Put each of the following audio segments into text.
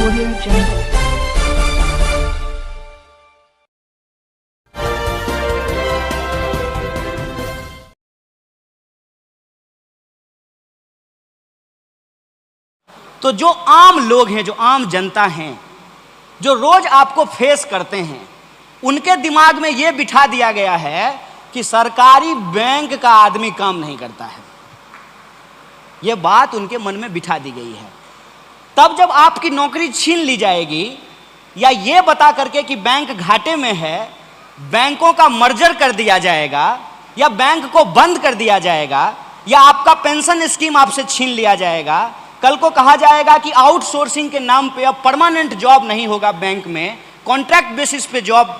Audio Jungle. तो जो आम लोग हैं, जो आम जनता हैं, जो रोज आपको फेस करते हैं, उनके दिमाग में यह बिठा दिया गया है कि सरकारी बैंक का आदमी काम नहीं करता है। यह बात उनके मन में बिठा दी गई है। तब जब आपकी नौकरी छीन ली जाएगी या ये बता करके कि बैंक घाटे में है, बैंकों का मर्जर कर दिया जाएगा या बैंक को बंद कर दिया जाएगा या आपका पेंशन स्कीम आपसे छीन लिया जाएगा, कल को कहा जाएगा कि आउटसोर्सिंग के नाम पे अब परमानेंट जॉब नहीं होगा, बैंक में कॉन्ट्रैक्ट बेसिस पे जॉब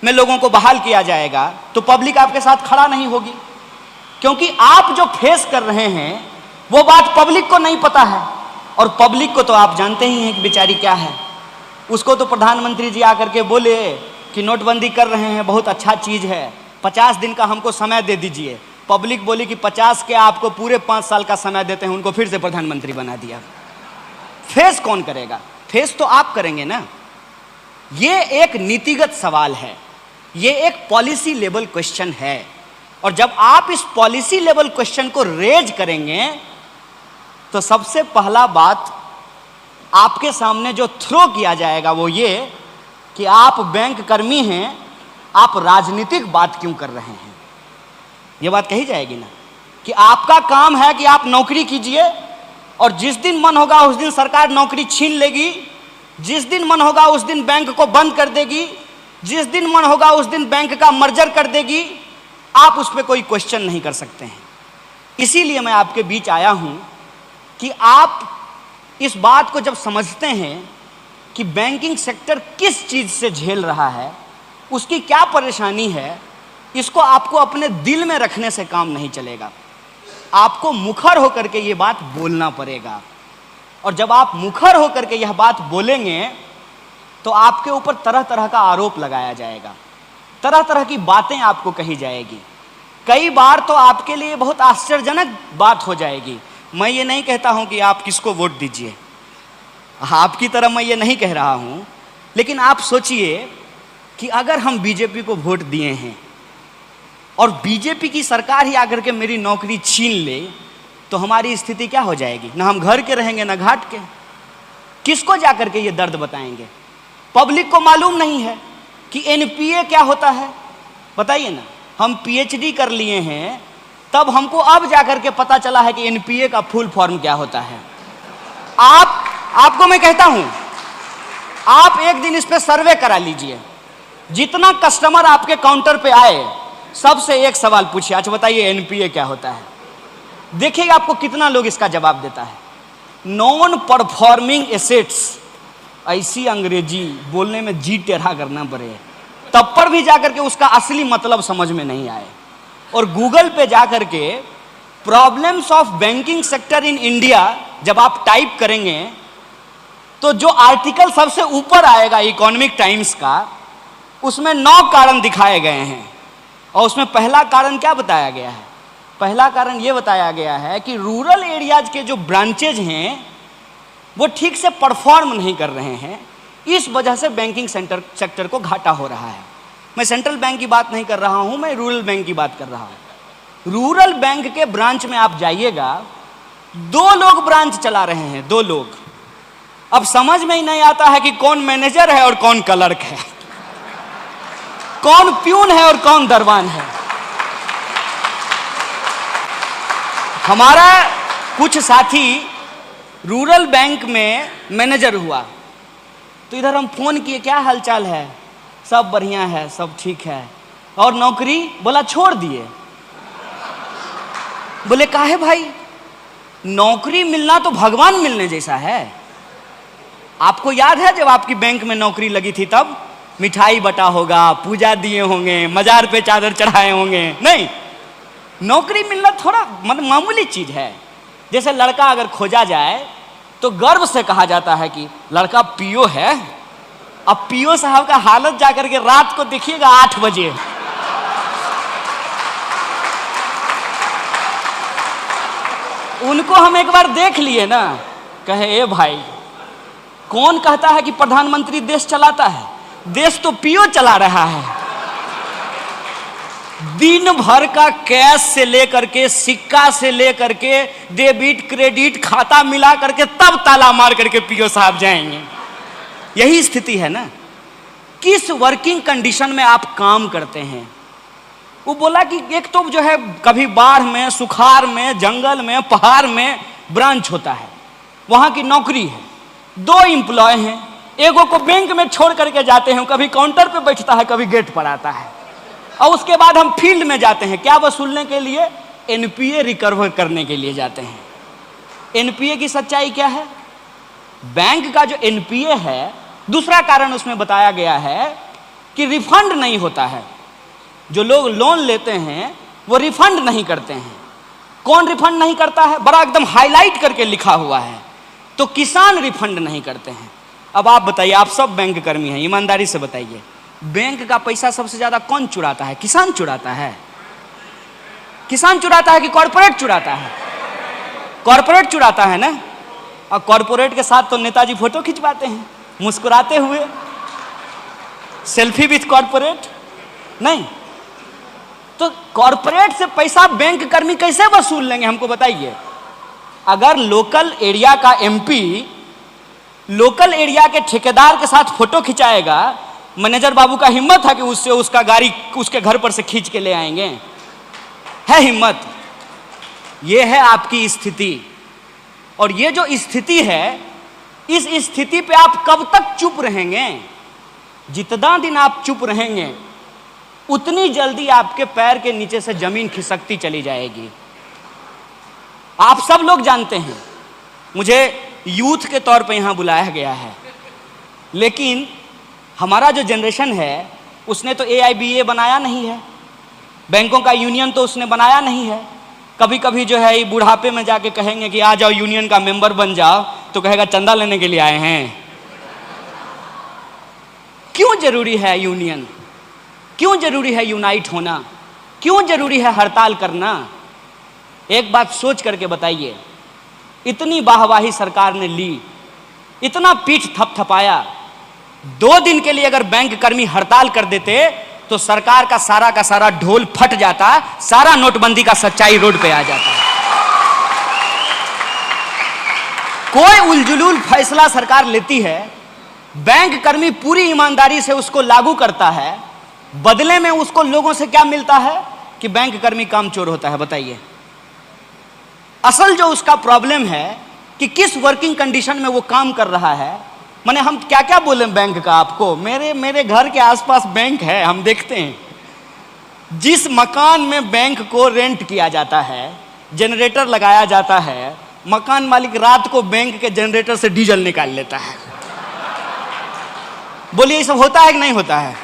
में लोगों को बहाल किया जाएगा, तो पब्लिक आपके साथ खड़ा नहीं होगी। क्योंकि आप जो फेस कर रहे हैं वो बात पब्लिक को नहीं पता है, और पब्लिक को तो आप जानते ही हैं कि बेचारी क्या है। उसको तो प्रधानमंत्री जी आकर के बोले कि नोटबंदी कर रहे हैं, बहुत अच्छा चीज़ है, 50 दिन का हमको समय दे दीजिए। पब्लिक बोली कि 50 के आपको पूरे 5 साल का समय देते हैं, उनको फिर से प्रधानमंत्री बना दिया। फेस कौन करेगा? फेस तो आप करेंगे ना। ये एक नीतिगत सवाल है, ये एक पॉलिसी लेवल क्वेश्चन है, और जब आप इस पॉलिसी लेवल क्वेश्चन को रेज करेंगे तो सबसे पहला बात आपके सामने जो थ्रो किया जाएगा वो ये कि आप बैंक कर्मी हैं, आप राजनीतिक बात क्यों कर रहे हैं। ये बात कही जाएगी ना कि आपका काम है कि आप नौकरी कीजिए, और जिस दिन मन होगा उस दिन सरकार नौकरी छीन लेगी, जिस दिन मन होगा उस दिन बैंक को बंद कर देगी, जिस दिन मन होगा उस दिन बैंक का मर्जर कर देगी। आप उस पर कोई क्वेश्चन नहीं कर सकते हैं। इसीलिए मैं आपके बीच आया हूं कि आप इस बात को जब समझते हैं कि बैंकिंग सेक्टर किस चीज़ से झेल रहा है, उसकी क्या परेशानी है, इसको आपको अपने दिल में रखने से काम नहीं चलेगा। आपको मुखर होकर के ये बात बोलना पड़ेगा, और जब आप मुखर होकर के यह बात बोलेंगे तो आपके ऊपर तरह तरह का आरोप लगाया जाएगा, तरह तरह की बातें आपको कही जाएगी। कई बार तो आपके लिए बहुत आश्चर्यजनक बात हो जाएगी। मैं ये नहीं कहता हूँ कि आप किसको वोट दीजिए, आपकी तरह मैं ये नहीं कह रहा हूँ, लेकिन आप सोचिए कि अगर हम बीजेपी को वोट दिए हैं और बीजेपी की सरकार ही आकर के मेरी नौकरी छीन ले, तो हमारी स्थिति क्या हो जाएगी? ना हम घर के रहेंगे ना घाट के। किसको जाकर के ये दर्द बताएंगे? पब्लिक को मालूम नहीं है कि एनपीए क्या होता है। बताइए ना, हम पीएचडी कर लिए हैं, तब हमको अब जाकर के पता चला है कि एनपीए का फुल फॉर्म क्या होता है। आपको मैं कहता हूं, आप एक दिन इस पे सर्वे करा लीजिए। जितना कस्टमर आपके काउंटर पे आए, सबसे एक सवाल पूछिए, अच्छा बताइए एनपीए क्या होता है। देखिए आपको कितना लोग इसका जवाब देता है। Non performing assets. ऐसी अंग्रेजी बोलने में जी टेढ़ा करना पड़े, तब पर भी जाकर के उसका असली मतलब समझ में नहीं आए। और गूगल पे जाकर के problems of banking sector in India जब आप टाइप करेंगे तो जो आर्टिकल सबसे ऊपर आएगा इकोनॉमिक टाइम्स का, उसमें 9 कारण दिखाए गए हैं, और उसमें पहला कारण क्या बताया गया है? पहला कारण ये बताया गया है कि रूरल एरियाज के जो ब्रांचेज हैं वो ठीक से परफॉर्म नहीं कर रहे हैं, इस वजह से बैंकिंग सेक्टर को घाटा हो रहा है। मैं सेंट्रल बैंक की बात नहीं कर रहा हूं, मैं रूरल बैंक की बात कर रहा हूं। रूरल बैंक के ब्रांच में आप जाइएगा, 2 लोग ब्रांच चला रहे हैं, 2 लोग। अब समझ में ही नहीं आता है कि कौन मैनेजर है और कौन क्लर्क है, कौन प्यून है और कौन दरबान है। हमारा कुछ साथी रूरल बैंक में मैनेजर हुआ, तो इधर हम फोन किए, क्या हालचाल है? सब बढ़िया है, सब ठीक है। और नौकरी? बोला छोड़ दिए। बोले काहे भाई? नौकरी मिलना तो भगवान मिलने जैसा है। आपको याद है जब आपकी बैंक में नौकरी लगी थी तब मिठाई बटा होगा, पूजा दिए होंगे, मजार पे चादर चढ़ाए होंगे? नहीं, नौकरी मिलना थोड़ा मतलब मामूली चीज है। जैसे लड़का अगर खोजा जाए तो गर्व से कहा जाता है कि लड़का पीओ है। अब पीओ साहब का हालत जाकर के रात को देखिएगा 8 बजे, उनको हम एक बार देख लिए ना, कहे ए भाई कौन कहता है कि प्रधानमंत्री देश चलाता है? देश तो पीओ चला रहा है। दिन भर का कैश से लेकर के, सिक्का से लेकर के, डेबिट क्रेडिट खाता मिला करके तब ताला मार करके पीओ साहब जाएंगे। यही स्थिति है ना। किस वर्किंग कंडीशन में आप काम करते हैं? वो बोला कि एक तो जो है कभी बाढ़ में, सुखाड़ में, जंगल में, पहाड़ में ब्रांच होता है, वहां की नौकरी है। 2 एम्प्लॉय हैं, एगो को बैंक में छोड़ करके जाते हैं, कभी काउंटर पे बैठता है, कभी गेट पर आता है। और उसके बाद हम फील्ड में जाते हैं, क्या वसूलने के लिए? एनपीए रिकवर करने के लिए जाते हैं। एनपीए की सच्चाई क्या है? बैंक का जो एनपीए है, दूसरा कारण उसमें बताया गया है कि रिफंड नहीं होता है। जो लोग लोन लेते हैं वो रिफंड नहीं करते हैं। कौन रिफंड नहीं करता है? बड़ा एकदम हाईलाइट करके लिखा हुआ है। तो किसान रिफंड नहीं करते हैं। अब आप बताइए, आप सब बैंक कर्मी हैं, ईमानदारी से बताइए, बैंक का पैसा सबसे ज्यादा कौन चुराता है? किसान चुराता है? किसान चुराता है कि कॉर्पोरेट चुराता है? कॉर्पोरेट चुराता है ना। और कॉर्पोरेट के साथ तो नेताजी फोटो खिंचवाते हैं मुस्कुराते हुए, सेल्फी विथ कॉर्पोरेट। नहीं तो कॉर्पोरेट से पैसा बैंक कर्मी कैसे वसूल लेंगे? हमको बताइए। अगर लोकल एरिया का एमपी लोकल एरिया के ठेकेदार के साथ फोटो खिंचाएगा, मैनेजर बाबू का हिम्मत है कि उससे उसका गाड़ी उसके घर पर से खींच के ले आएंगे? है हिम्मत? ये है आपकी स्थिति। और ये जो स्थिति है, इस स्थिति पे आप कब तक चुप रहेंगे? जितना दिन आप चुप रहेंगे उतनी जल्दी आपके पैर के नीचे से जमीन खिसकती चली जाएगी। आप सब लोग जानते हैं, मुझे यूथ के तौर पे यहां बुलाया गया है, लेकिन हमारा जो जनरेशन है उसने तो AIBA बनाया नहीं है, बैंकों का यूनियन तो उसने बनाया नहीं है। कभी कभी जो है बुढ़ापे में जाके कहेंगे कि आ जाओ यूनियन का मेंबर बन जाओ, तो कहेगा चंदा लेने के लिए आए हैं। क्यों जरूरी है यूनियन? क्यों जरूरी है यूनाइट होना? क्यों जरूरी है हड़ताल करना? एक बात सोच करके बताइए। इतनी वाहवाही सरकार ने ली, इतना पीठ थपथपाया, 2 दिन के लिए अगर बैंक कर्मी हड़ताल कर देते तो सरकार का सारा ढोल फट जाता, सारा नोटबंदी का सच्चाई रोड पे आ जाता। कोई उलझुलूल फैसला सरकार लेती है, बैंक कर्मी पूरी ईमानदारी से उसको लागू करता है, बदले में उसको लोगों से क्या मिलता है? कि बैंक कर्मी कामचोर होता है। बताइए, असल जो उसका प्रॉब्लम है कि किस वर्किंग कंडीशन में वो काम कर रहा है। माने हम क्या क्या बोले बैंक का आपको? मेरे घर के आसपास बैंक है, हम देखते हैं। जिस मकान में बैंक को रेंट किया जाता है, जनरेटर लगाया जाता है, मकान मालिक रात को बैंक के जनरेटर से डीजल निकाल लेता है। बोलिए, ये सब होता है कि नहीं होता है?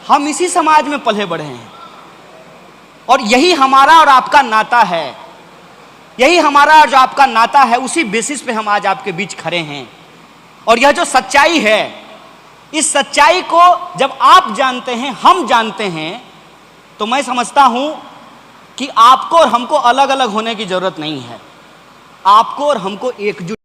हम इसी समाज में पले बढ़े हैं और यही हमारा और आपका नाता है। यही हमारा और जो आपका नाता है, उसी बेसिस पे हम आज आपके बीच खड़े हैं। और यह जो सच्चाई है, इस सच्चाई को जब आप जानते हैं, हम जानते हैं, तो मैं समझता हूं कि आपको और हमको अलग अलग होने की जरूरत नहीं है। आपको और हमको एकजुट